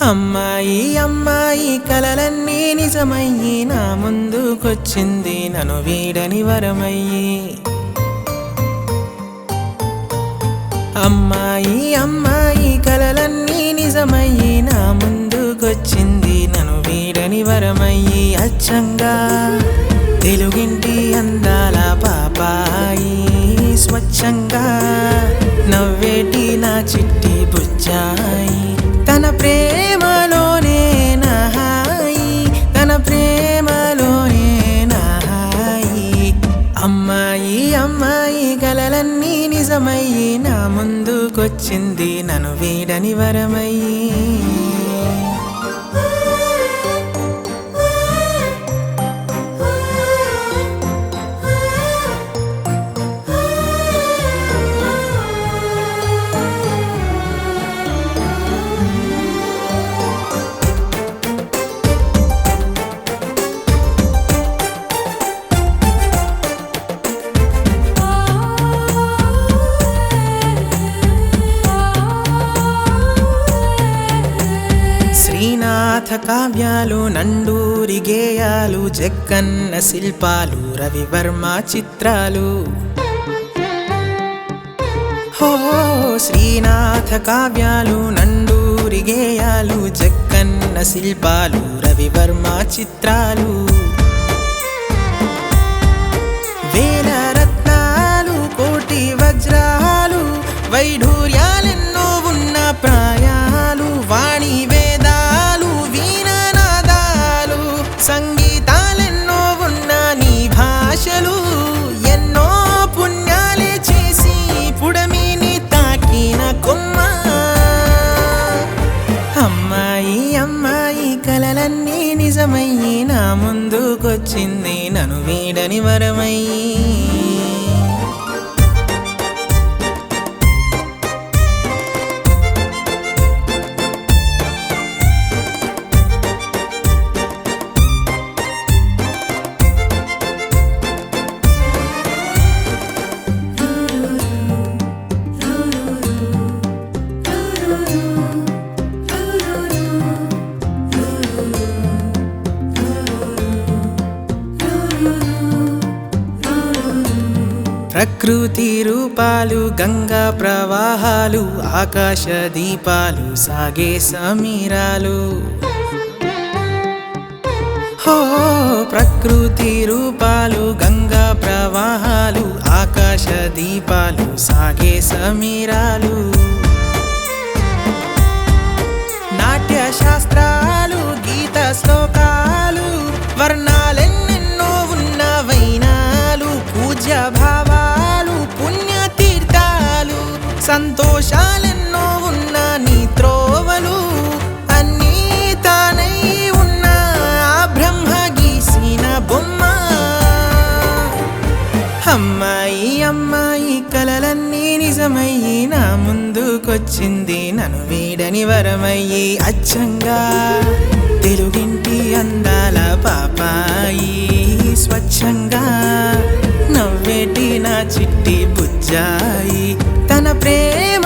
అమ్మాయి అమ్మాయి కలలన్నీ నిజమయ్యి నా ముందుకొచ్చింది నన్ను వీడని వరమయ్యి. అమ్మాయి అమ్మాయి కలలన్నీ నిజమయ్యి నా ముందుకొచ్చింది నన్ను వీడని వరమయ్యి. అచ్చంగా తెలుగింటి అందాల పాపాయి, స్వచ్ఛంగా నవ్వేటి నా చిట్టి బుజ్జాయి. తన ప్రేమలోనే నా హాయి, తన ప్రేమలోనే నా హాయి. అమ్మాయి అమ్మాయి కలలన్నీ నిజమయ్యి నా ముందుకొచ్చింది నన్ను వీడని వరమయ్యి. శ్రీనాథ కావ్యాలు, నండూరి గేయాలు, జక్కన్న శిల్పాలు, రవివర్మ చిత్రాలు. హో శ్రీనాథ కావ్యాలు, నండూరి గేయాలు, జక్కన్న శిల్పాలు, రవివర్మ చిత్రాలు. వేల రత్నాలు, కోటి వజ్రాలు, వైఢూర్యాలెన్నో ఉన్న ప్రాయాలు, వాణి వేదాలు, వీణనాదాలు, సంగీతాలెన్నో ఉన్న నీ భాషలు. ఎన్నో పుణ్యాలే చేసి పుడమిని తాకిన కొమ్మ. అమ్మాయి అమ్మాయి కలలన్నీ నిజమయ్యి నా ముందుకొచ్చింది నన్ను వీడని వరమయ్యి. ప్రకృతి రూపాలు, గంగా ప్రవాహాలు, ఆకాశ దీపాలు, సాగే సమీరాలు. హో ప్రకృతి రూపాలు, గంగా ప్రవాహాలు, ఆకాశ దీపాలు, సాగే సమీరాలు. నాట్య శాస్త్రాలు, గీత శ్లోకాలు, వర్ణాలెన్నెన్నో ఉన్న వైనాలు, పూజ్య భావాలు, పుణ్యతీర్థాలు, సంతోషాలెన్నో ఉన్న నీ త్రోవలు. అన్నీ తానై ఉన్న ఆ బ్రహ్మ గీసిన బొమ్మ. అమ్మాయి అమ్మాయి కలలన్నీ నిజమయ్యి నా ముందుకొచ్చింది నన్ను వీడని వరమయ్యి. అచ్చంగా తెలుగింటి అందాల పాపాయి, స్వచ్ఛంగా నవ్వేటి నా చిట్టి బుజ్జాయి. తన ప్రేమ